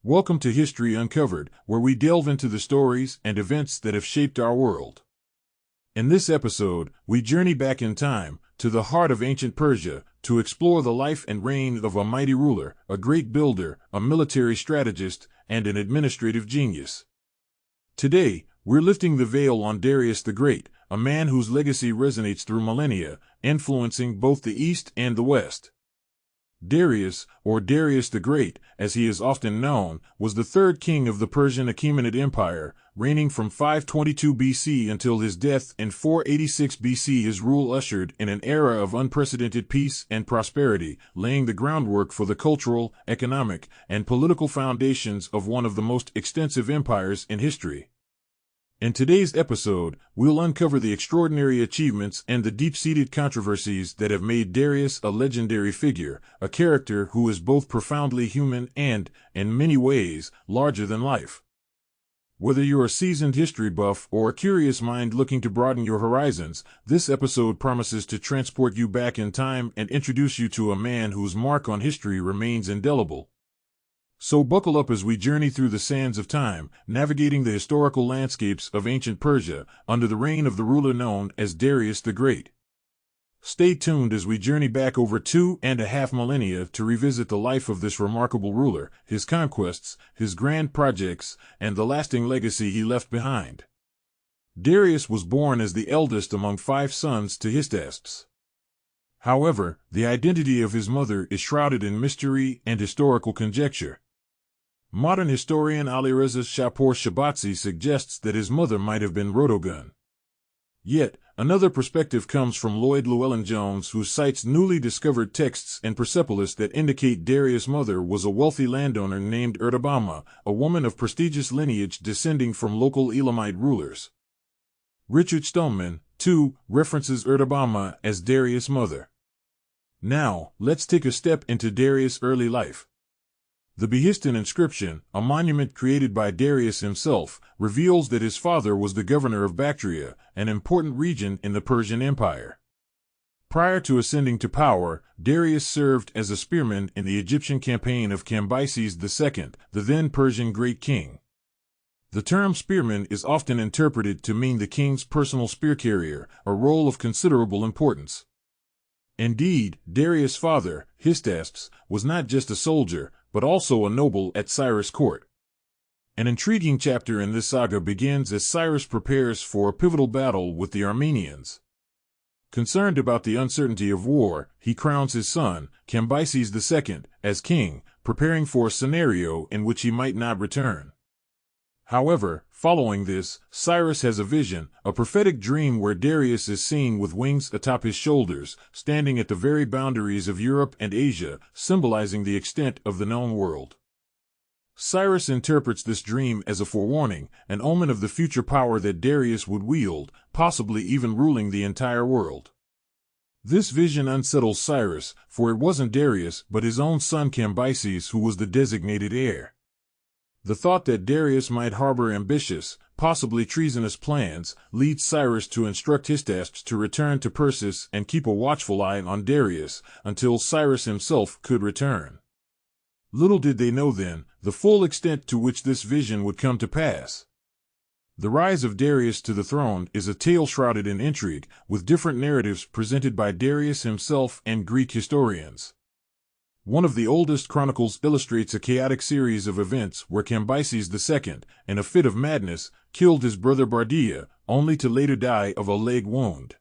Welcome to History Uncovered, where we delve into the stories and events that have shaped our world. In this episode, we journey back in time, to the heart of ancient Persia, to explore the life and reign of a mighty ruler, a great builder, a military strategist, and an administrative genius. Today, we're lifting the veil on Darius the Great, a man whose legacy resonates through millennia, influencing both the East and the West. Darius, or Darius the Great, as he is often known, was the third king of the Persian Achaemenid Empire, reigning from 522 BC until his death in 486 BC. His rule ushered in an era of unprecedented peace and prosperity, laying the groundwork for the cultural, economic, and political foundations of one of the most extensive empires in history. In today's episode, we'll uncover the extraordinary achievements and the deep-seated controversies that have made Darius a legendary figure, a character who is both profoundly human and, in many ways, larger than life. Whether you're a seasoned history buff or a curious mind looking to broaden your horizons, this episode promises to transport you back in time and introduce you to a man whose mark on history remains indelible. So buckle up as we journey through the sands of time, navigating the historical landscapes of ancient Persia under the reign of the ruler known as Darius the Great. Stay tuned as we journey back over 2.5 millennia to revisit the life of this remarkable ruler, his conquests, his grand projects, and the lasting legacy he left behind. Darius was born as the eldest among 5 sons to Hystaspes. However, the identity of his mother is shrouded in mystery and historical conjecture. Modern historian Alireza Shapor Shabatzi suggests that his mother might have been Rotogun. Yet, another perspective comes from Lloyd Llewellyn-Jones, who cites newly discovered texts in Persepolis that indicate Darius' mother was a wealthy landowner named Erdabama, a woman of prestigious lineage descending from local Elamite rulers. Richard Stoneman, too, references Erdabama as Darius' mother. Now, let's take a step into Darius' early life. The Behistun inscription, a monument created by Darius himself, reveals that his father was the governor of Bactria, an important region in the Persian Empire. Prior to ascending to power, Darius served as a spearman in the Egyptian campaign of Cambyses II, the then Persian Great King. The term spearman is often interpreted to mean the king's personal spear carrier, a role of considerable importance. Indeed, Darius' father, Hystaspes, was not just a soldier, but also a noble at Cyrus' court. An intriguing chapter in this saga begins as Cyrus prepares for a pivotal battle with the Armenians. Concerned about the uncertainty of war, he crowns his son, Cambyses II, as king, preparing for a scenario in which he might not return. However, following this, Cyrus has a vision, a prophetic dream where Darius is seen with wings atop his shoulders, standing at the very boundaries of Europe and Asia, symbolizing the extent of the known world. Cyrus interprets this dream as a forewarning, an omen of the future power that Darius would wield, possibly even ruling the entire world. This vision unsettles Cyrus, for it wasn't Darius but his own son Cambyses who was the designated heir. The thought that Darius might harbor ambitious, possibly treasonous plans, leads Cyrus to instruct Hystaspes to return to Persis and keep a watchful eye on Darius, until Cyrus himself could return. Little did they know then, the full extent to which this vision would come to pass. The rise of Darius to the throne is a tale shrouded in intrigue, with different narratives presented by Darius himself and Greek historians. One of the oldest chronicles illustrates a chaotic series of events where Cambyses II, in a fit of madness, killed his brother Bardia, only to later die of a leg wound.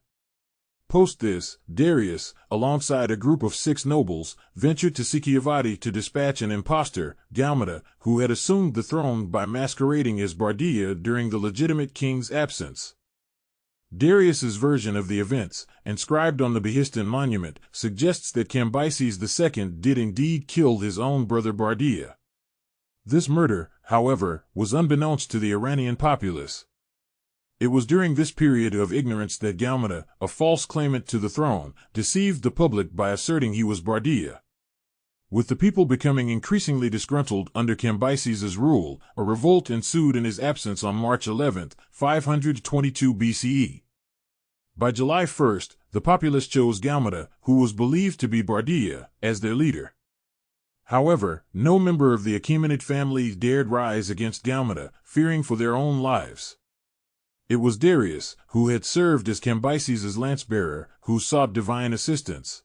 Post this, Darius, alongside a group of 6 nobles, ventured to Scythia to dispatch an impostor, Gaumata, who had assumed the throne by masquerading as Bardia during the legitimate king's absence. Darius's version of the events, inscribed on the Behistun monument, suggests that Cambyses II did indeed kill his own brother Bardia. This murder, however, was unbeknownst to the Iranian populace. It was during this period of ignorance that Gaumata, a false claimant to the throne, deceived the public by asserting he was Bardia. With the people becoming increasingly disgruntled under Cambyses's rule, a revolt ensued in his absence on March 11, 522 BCE. By July 1st, the populace chose Gaumata, who was believed to be Bardia, as their leader. However, no member of the Achaemenid family dared rise against Gaumata, fearing for their own lives. It was Darius, who had served as Cambyses' lance-bearer, who sought divine assistance.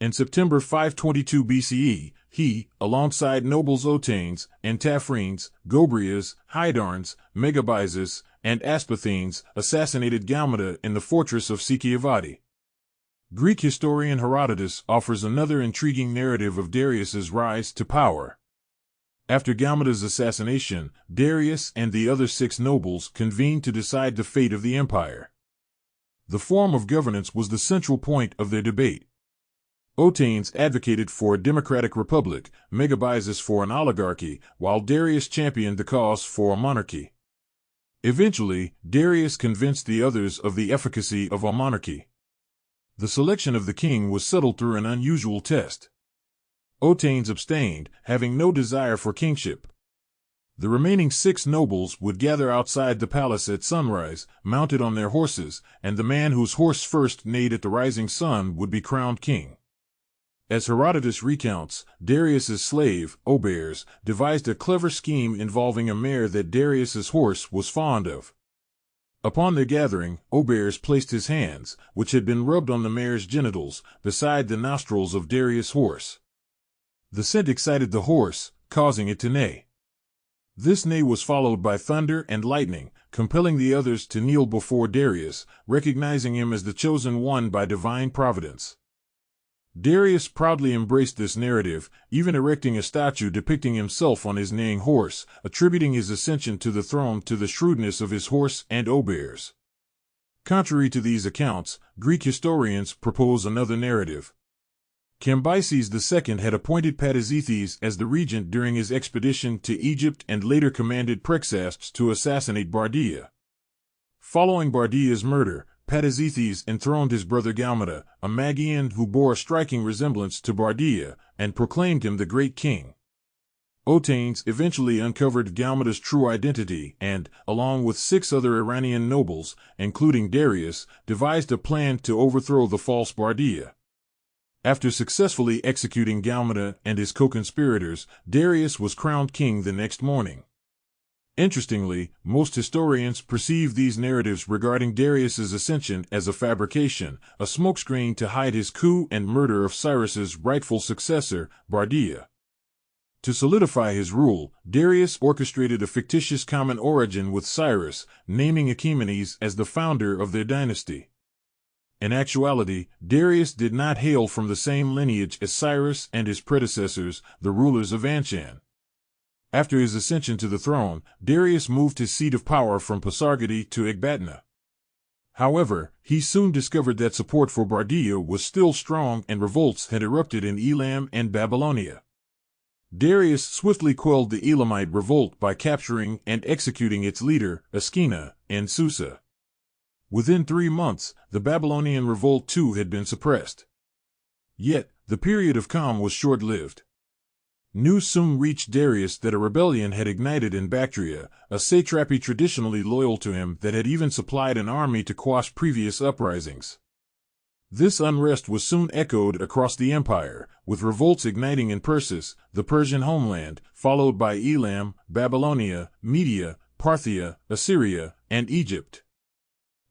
In September 522 BCE, he, alongside nobles Otanes, Antaphrines, Gobrias, Hydarnes, Megabyzus, and Aspathenes, assassinated Gaumata in the fortress of Scythia. Greek historian Herodotus offers another intriguing narrative of Darius's rise to power. After Gaumata's assassination, Darius and the other 6 nobles convened to decide the fate of the empire. The form of governance was the central point of their debate. Otanes advocated for a democratic republic, Megabyzus for an oligarchy, while Darius championed the cause for a monarchy. Eventually, Darius convinced the others of the efficacy of a monarchy. The selection of the king was settled through an unusual test. Otanes abstained, having no desire for kingship. The remaining 6 nobles would gather outside the palace at sunrise, mounted on their horses, and the man whose horse first neighed at the rising sun would be crowned king. As Herodotus recounts, Darius's slave, Obears, devised a clever scheme involving a mare that Darius's horse was fond of. Upon their gathering, Obears placed his hands, which had been rubbed on the mare's genitals, beside the nostrils of Darius' horse. The scent excited the horse, causing it to neigh. This neigh was followed by thunder and lightning, compelling the others to kneel before Darius, recognizing him as the chosen one by divine providence. Darius proudly embraced this narrative, even erecting a statue depicting himself on his neighing horse, attributing his ascension to the throne to the shrewdness of his horse and Obears. Contrary to these accounts, Greek historians propose another narrative. Cambyses II had appointed Patizithes as the regent during his expedition to Egypt and later commanded Prexaspes to assassinate Bardia. Following Bardia's murder, Patizithes enthroned his brother Gaumata, a Magian who bore a striking resemblance to Bardia, and proclaimed him the Great King. Otanes eventually uncovered Gaumata's true identity and, along with 6 other Iranian nobles, including Darius, devised a plan to overthrow the false Bardia. After successfully executing Gaumata and his co-conspirators, Darius was crowned king the next morning. Interestingly, most historians perceive these narratives regarding Darius's ascension as a fabrication, a smokescreen to hide his coup and murder of Cyrus's rightful successor, Bardia. To solidify his rule, Darius orchestrated a fictitious common origin with Cyrus, naming Achaemenes as the founder of their dynasty. In actuality, Darius did not hail from the same lineage as Cyrus and his predecessors, the rulers of Anshan. After his ascension to the throne, Darius moved his seat of power from Pasargadae to Ecbatana. However, he soon discovered that support for Bardia was still strong and revolts had erupted in Elam and Babylonia. Darius swiftly quelled the Elamite revolt by capturing and executing its leader, Askina, in Susa. Within 3 months, the Babylonian revolt too had been suppressed. Yet, the period of calm was short-lived. News soon reached Darius that a rebellion had ignited in Bactria, a satrapy traditionally loyal to him that had even supplied an army to quash previous uprisings. This unrest was soon echoed across the empire, with revolts igniting in Persis, the Persian homeland, followed by Elam, Babylonia, Media, Parthia, Assyria, and Egypt.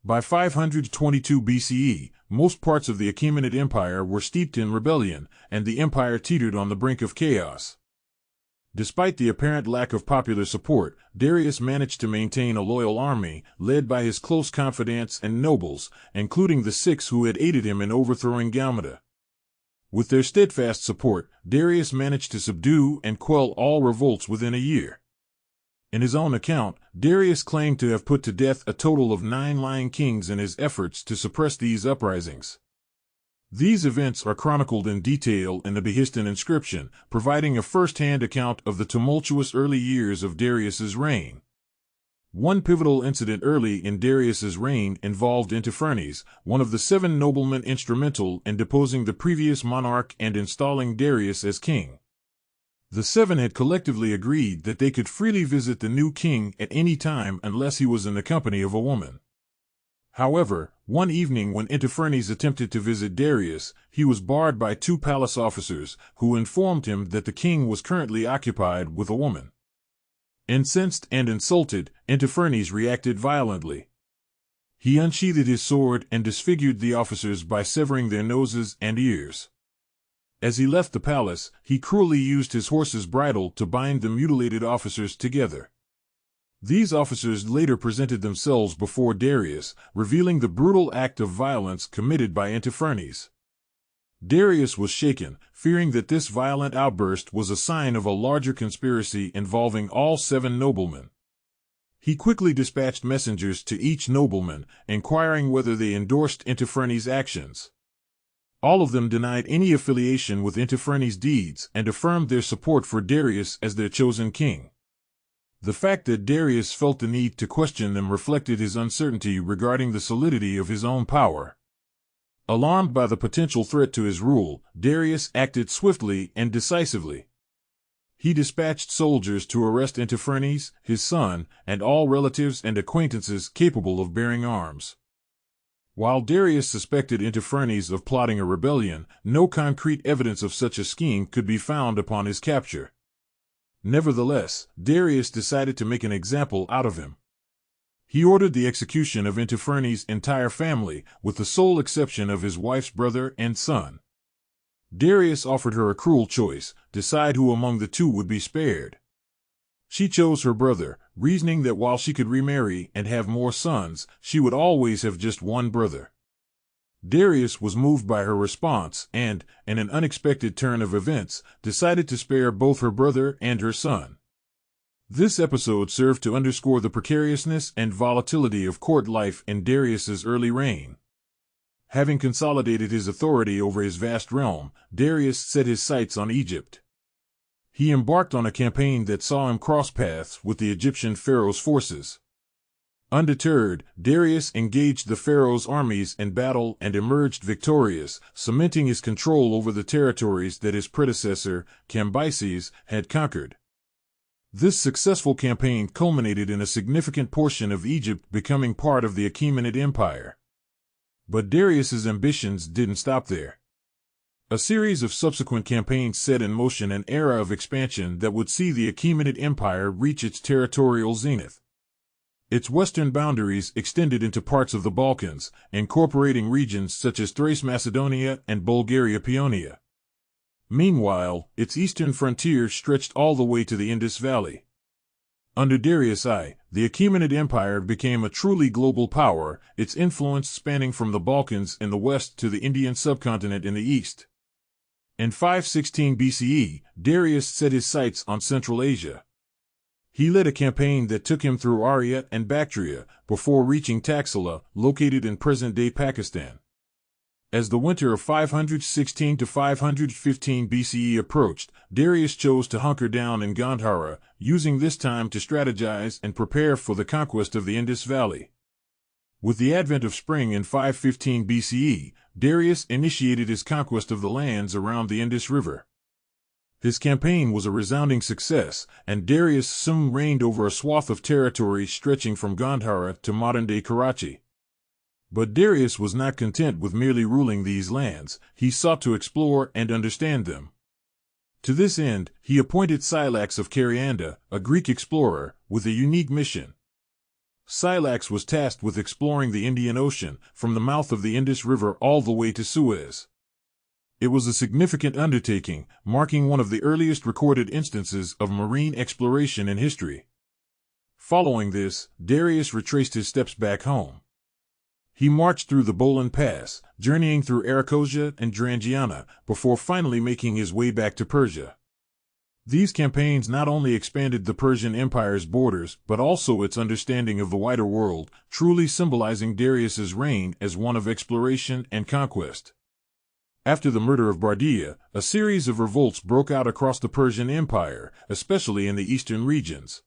By 522 BCE, most parts of the Achaemenid Empire were steeped in rebellion, and the empire teetered on the brink of chaos. Despite the apparent lack of popular support, Darius managed to maintain a loyal army, led by his close confidants and nobles, including the 6 who had aided him in overthrowing Gaumata. With their steadfast support, Darius managed to subdue and quell all revolts within a year. In his own account, Darius claimed to have put to death a total of 9 lying kings in his efforts to suppress these uprisings. These events are chronicled in detail in the Behistun inscription, providing a first-hand account of the tumultuous early years of Darius's reign. One pivotal incident early in Darius's reign involved Intiphernes, one of the 7 noblemen instrumental in deposing the previous monarch and installing Darius as king. The 7 had collectively agreed that they could freely visit the new king at any time unless he was in the company of a woman. However, one evening when Interfernes attempted to visit Darius, he was barred by two palace officers, who informed him that the king was currently occupied with a woman. Incensed and insulted, Interfernes reacted violently. He unsheathed his sword and disfigured the officers by severing their noses and ears. As he left the palace, he cruelly used his horse's bridle to bind the mutilated officers together. These officers later presented themselves before Darius, revealing the brutal act of violence committed by Interfernes. Darius was shaken, fearing that this violent outburst was a sign of a larger conspiracy involving all 7 noblemen. He quickly dispatched messengers to each nobleman, inquiring whether they endorsed Interfernes' actions. All of them denied any affiliation with Interfernes' deeds and affirmed their support for Darius as their chosen king. The fact that Darius felt the need to question them reflected his uncertainty regarding the solidity of his own power. Alarmed by the potential threat to his rule, Darius acted swiftly and decisively. He dispatched soldiers to arrest Interfernes, his son, and all relatives and acquaintances capable of bearing arms. While Darius suspected Interfernes of plotting a rebellion, no concrete evidence of such a scheme could be found upon his capture. Nevertheless, Darius decided to make an example out of him. He ordered the execution of Interfernes' entire family, with the sole exception of his wife's brother and son. Darius offered her a cruel choice: decide who among the two would be spared. She chose her brother, reasoning that while she could remarry and have more sons, she would always have just one brother. Darius was moved by her response and, in an unexpected turn of events, decided to spare both her brother and her son. This episode served to underscore the precariousness and volatility of court life in Darius's early reign. Having consolidated his authority over his vast realm, Darius set his sights on Egypt. He embarked on a campaign that saw him cross paths with the Egyptian pharaoh's forces. Undeterred, Darius engaged the pharaoh's armies in battle and emerged victorious, cementing his control over the territories that his predecessor, Cambyses, had conquered. This successful campaign culminated in a significant portion of Egypt becoming part of the Achaemenid Empire. But Darius's ambitions didn't stop there. A series of subsequent campaigns set in motion an era of expansion that would see the Achaemenid Empire reach its territorial zenith. Its western boundaries extended into parts of the Balkans, incorporating regions such as Thrace Macedonia and Bulgaria Paeonia. Meanwhile, its eastern frontier stretched all the way to the Indus Valley. Under Darius I, the Achaemenid Empire became a truly global power, its influence spanning from the Balkans in the west to the Indian subcontinent in the east. In 516 BCE, Darius set his sights on Central Asia. He led a campaign that took him through Arya and Bactria, before reaching Taxila, located in present-day Pakistan. As the winter of 516 to 515 BCE approached, Darius chose to hunker down in Gandhara, using this time to strategize and prepare for the conquest of the Indus Valley. With the advent of spring in 515 BCE, Darius initiated his conquest of the lands around the Indus River. His campaign was a resounding success, and Darius soon reigned over a swath of territory stretching from Gandhara to modern-day Karachi. But Darius was not content with merely ruling these lands. He sought to explore and understand them. To this end, he appointed Scylax of Carianda, a Greek explorer, with a unique mission. Scylax was tasked with exploring the Indian Ocean, from the mouth of the Indus River all the way to Suez. It was a significant undertaking, marking one of the earliest recorded instances of marine exploration in history. Following this, Darius retraced his steps back home. He marched through the Bolan Pass, journeying through Arachosia and Drangiana, before finally making his way back to Persia. These campaigns not only expanded the Persian Empire's borders, but also its understanding of the wider world, truly symbolizing Darius's reign as one of exploration and conquest. After the murder of Bardia, a series of revolts broke out across the Persian Empire, especially in the eastern regions.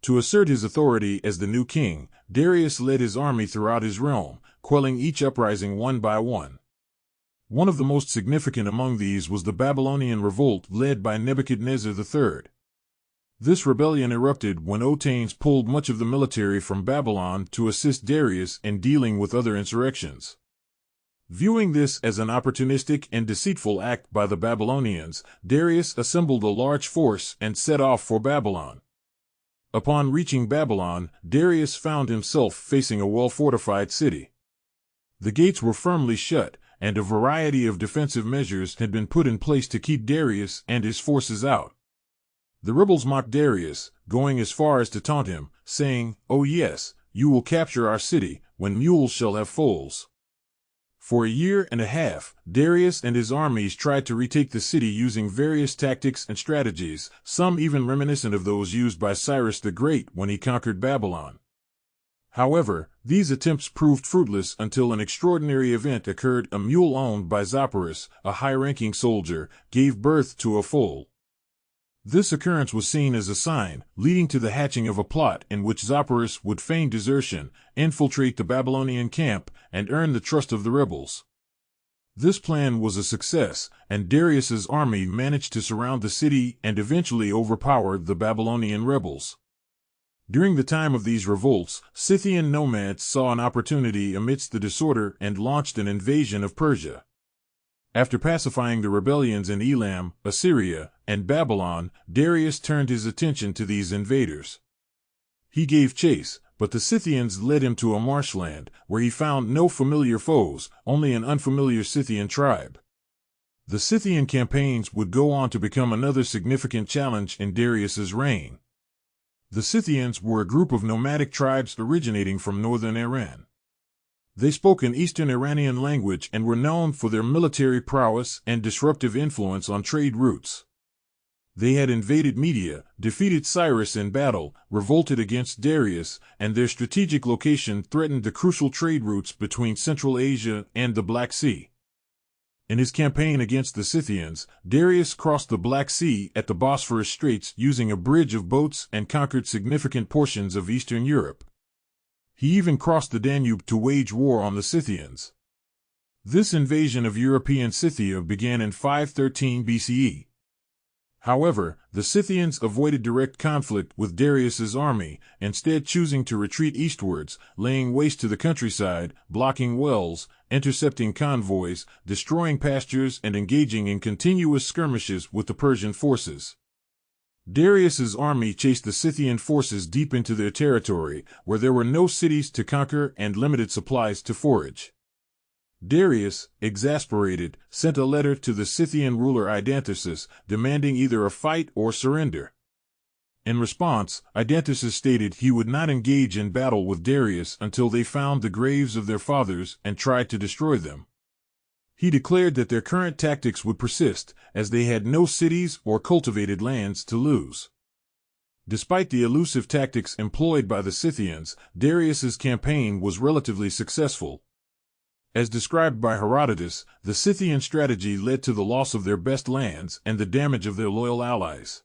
To assert his authority as the new king, Darius led his army throughout his realm, quelling each uprising one by one. One of the most significant among these was the Babylonian revolt led by Nebuchadnezzar III. This rebellion erupted when Otanes pulled much of the military from Babylon to assist Darius in dealing with other insurrections. Viewing this as an opportunistic and deceitful act by the Babylonians, Darius assembled a large force and set off for Babylon. Upon reaching Babylon, Darius found himself facing a well-fortified city. The gates were firmly shut, and a variety of defensive measures had been put in place to keep Darius and his forces out. The rebels mocked Darius, going as far as to taunt him, saying, "Oh yes, you will capture our city, when mules shall have foals." For a year and a half, Darius and his armies tried to retake the city using various tactics and strategies, some even reminiscent of those used by Cyrus the Great when he conquered Babylon. However, these attempts proved fruitless until an extraordinary event occurred. A mule owned by Zopyrus, a high-ranking soldier, gave birth to a foal. This occurrence was seen as a sign, leading to the hatching of a plot in which Zopyrus would feign desertion, infiltrate the Babylonian camp, and earn the trust of the rebels. This plan was a success, and Darius's army managed to surround the city and eventually overpowered the Babylonian rebels. During the time of these revolts, Scythian nomads saw an opportunity amidst the disorder and launched an invasion of Persia. After pacifying the rebellions in Elam, Assyria, and Babylon, Darius turned his attention to these invaders. He gave chase, but the Scythians led him to a marshland, where he found no familiar foes, only an unfamiliar Scythian tribe. The Scythian campaigns would go on to become another significant challenge in Darius's reign. The Scythians were a group of nomadic tribes originating from northern Iran. They spoke an Eastern Iranian language and were known for their military prowess and disruptive influence on trade routes. They had invaded Media, defeated Cyrus in battle, revolted against Darius, and their strategic location threatened the crucial trade routes between Central Asia and the Black Sea. In his campaign against the Scythians, Darius crossed the Black Sea at the Bosphorus Straits using a bridge of boats and conquered significant portions of Eastern Europe. He even crossed the Danube to wage war on the Scythians. This invasion of European Cythia began in 513 BCE. However, the Scythians avoided direct conflict with Darius's army, instead choosing to retreat eastwards, laying waste to the countryside, blocking wells, intercepting convoys, destroying pastures, and engaging in continuous skirmishes with the Persian forces. Darius's army chased the Scythian forces deep into their territory, where there were no cities to conquer and limited supplies to forage. Darius, exasperated, sent a letter to the Scythian ruler Idanthus, demanding either a fight or surrender. In response, Idanthus stated he would not engage in battle with Darius until they found the graves of their fathers and tried to destroy them. He declared that their current tactics would persist, as they had no cities or cultivated lands to lose. Despite the elusive tactics employed by the Scythians, Darius's campaign was relatively successful. As described by Herodotus, the Scythian strategy led to the loss of their best lands and the damage of their loyal allies.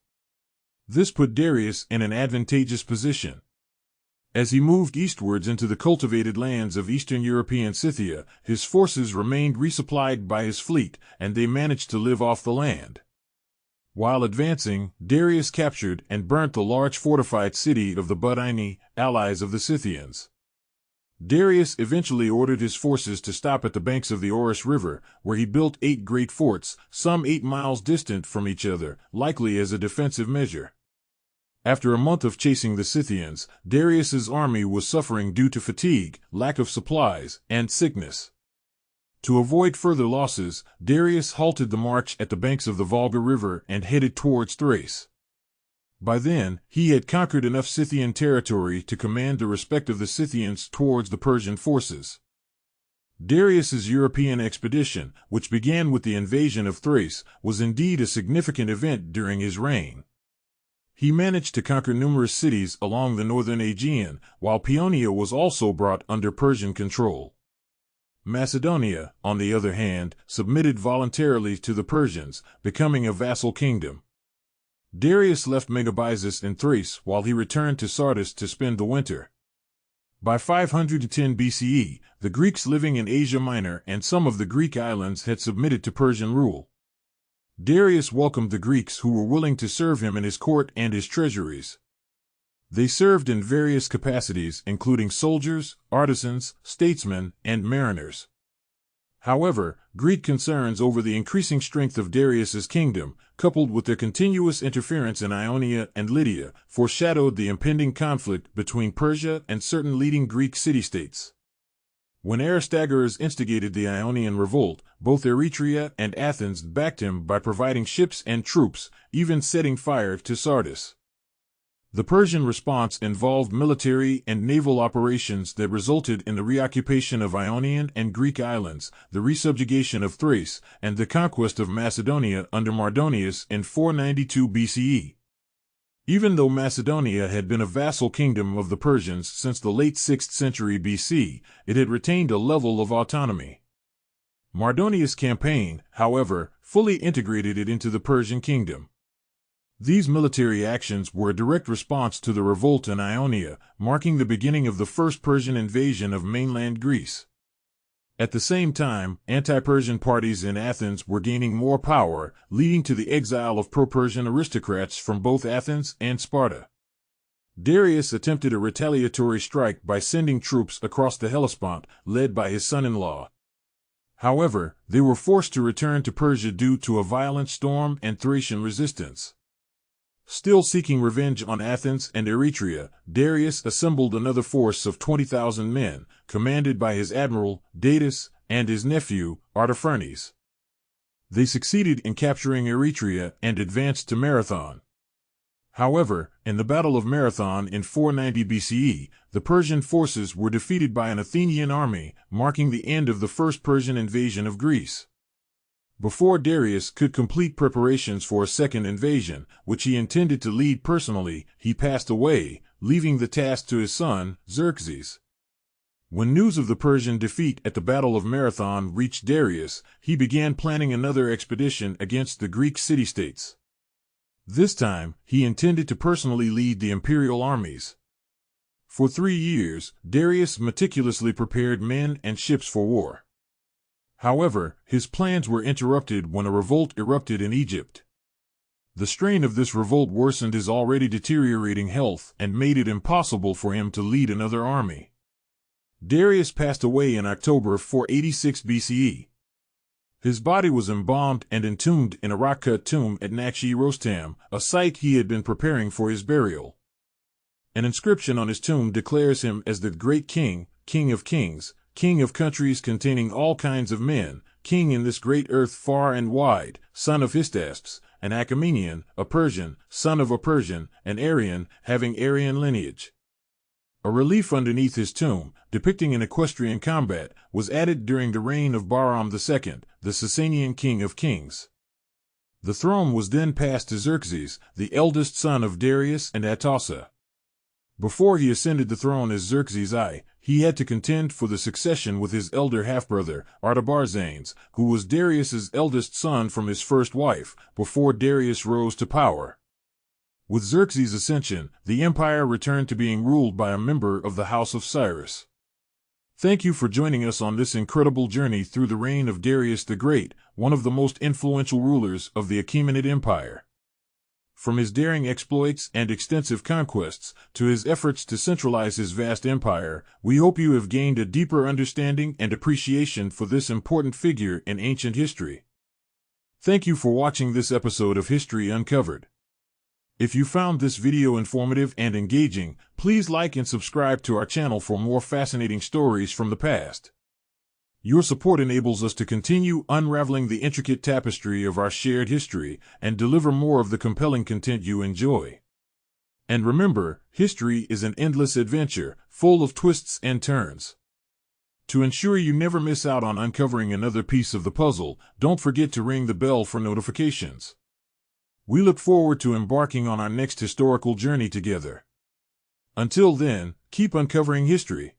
This put Darius in an advantageous position. As he moved eastwards into the cultivated lands of Eastern European Cythia, his forces remained resupplied by his fleet, and they managed to live off the land. While advancing, Darius captured and burnt the large fortified city of the Budaini, allies of the Scythians. Darius eventually ordered his forces to stop at the banks of the Oris River, where he built 8 great forts, some 8 miles distant from each other, likely as a defensive measure. After a month of chasing the Scythians, Darius's army was suffering due to fatigue, lack of supplies, and sickness. To avoid further losses, Darius halted the march at the banks of the Volga River and headed towards Thrace. By then, he had conquered enough Scythian territory to command the respect of the Scythians towards the Persian forces. Darius's European expedition, which began with the invasion of Thrace, was indeed a significant event during his reign. He managed to conquer numerous cities along the northern Aegean, while Paeonia was also brought under Persian control. Macedonia, on the other hand, submitted voluntarily to the Persians, becoming a vassal kingdom. Darius left Megabyzus in Thrace while he returned to Sardis to spend the winter. By 510 BCE, the Greeks living in Asia Minor and some of the Greek islands had submitted to Persian rule. Darius welcomed the Greeks who were willing to serve him in his court and his treasuries. They served in various capacities, including soldiers, artisans, statesmen, and mariners. However, Greek concerns over the increasing strength of Darius's kingdom, coupled with their continuous interference in Ionia and Lydia, foreshadowed the impending conflict between Persia and certain leading Greek city-states. When Aristagoras instigated the Ionian revolt, both Eretria and Athens backed him by providing ships and troops, even setting fire to Sardis. The Persian response involved military and naval operations that resulted in the reoccupation of Ionian and Greek islands, the resubjugation of Thrace, and the conquest of Macedonia under Mardonius in 492 BCE. Even though Macedonia had been a vassal kingdom of the Persians since the late 6th century BC, it had retained a level of autonomy. Mardonius' campaign, however, fully integrated it into the Persian kingdom. These military actions were a direct response to the revolt in Ionia, marking the beginning of the first Persian invasion of mainland Greece. At the same time, anti-Persian parties in Athens were gaining more power, leading to the exile of pro-Persian aristocrats from both Athens and Sparta. Darius attempted a retaliatory strike by sending troops across the Hellespont, led by his son-in-law. However, they were forced to return to Persia due to a violent storm and Thracian resistance. Still seeking revenge on Athens and Eretria, Darius assembled another force of 20,000 men, commanded by his admiral, Datis, and his nephew, Artaphernes. They succeeded in capturing Eretria and advanced to Marathon. However, in the Battle of Marathon in 490 BCE, the Persian forces were defeated by an Athenian army, marking the end of the first Persian invasion of Greece. Before Darius could complete preparations for a second invasion, which he intended to lead personally, he passed away, leaving the task to his son, Xerxes. When news of the Persian defeat at the Battle of Marathon reached Darius, he began planning another expedition against the Greek city-states. This time, he intended to personally lead the imperial armies. For 3 years, Darius meticulously prepared men and ships for war. However, his plans were interrupted when a revolt erupted in Egypt. The strain of this revolt worsened his already deteriorating health and made it impossible for him to lead another army. Darius passed away in October of 486 BCE. His body was embalmed and entombed in a rock-cut tomb at Nakshi-Rostam, a site he had been preparing for his burial. An inscription on his tomb declares him as the Great King, King of Kings, King of countries containing all kinds of men, king in this great earth far and wide, son of Hystasps, an Achaemenian, a Persian, son of a Persian, an Aryan, having Aryan lineage. A relief underneath his tomb, depicting an equestrian combat, was added during the reign of Bahram II, the Sasanian king of kings. The throne was then passed to Xerxes, the eldest son of Darius and Atossa. Before he ascended the throne as Xerxes I, he had to contend for the succession with his elder half-brother, Artabarzanes, who was Darius's eldest son from his first wife, before Darius rose to power. With Xerxes' ascension, the empire returned to being ruled by a member of the House of Cyrus. Thank you for joining us on this incredible journey through the reign of Darius the Great, one of the most influential rulers of the Achaemenid Empire. From his daring exploits and extensive conquests to his efforts to centralize his vast empire, we hope you have gained a deeper understanding and appreciation for this important figure in ancient history. Thank you for watching this episode of History Uncovered. If you found this video informative and engaging, please like and subscribe to our channel for more fascinating stories from the past. Your support enables us to continue unraveling the intricate tapestry of our shared history and deliver more of the compelling content you enjoy. And remember, history is an endless adventure, full of twists and turns. To ensure you never miss out on uncovering another piece of the puzzle, don't forget to ring the bell for notifications. We look forward to embarking on our next historical journey together. Until then, keep uncovering history.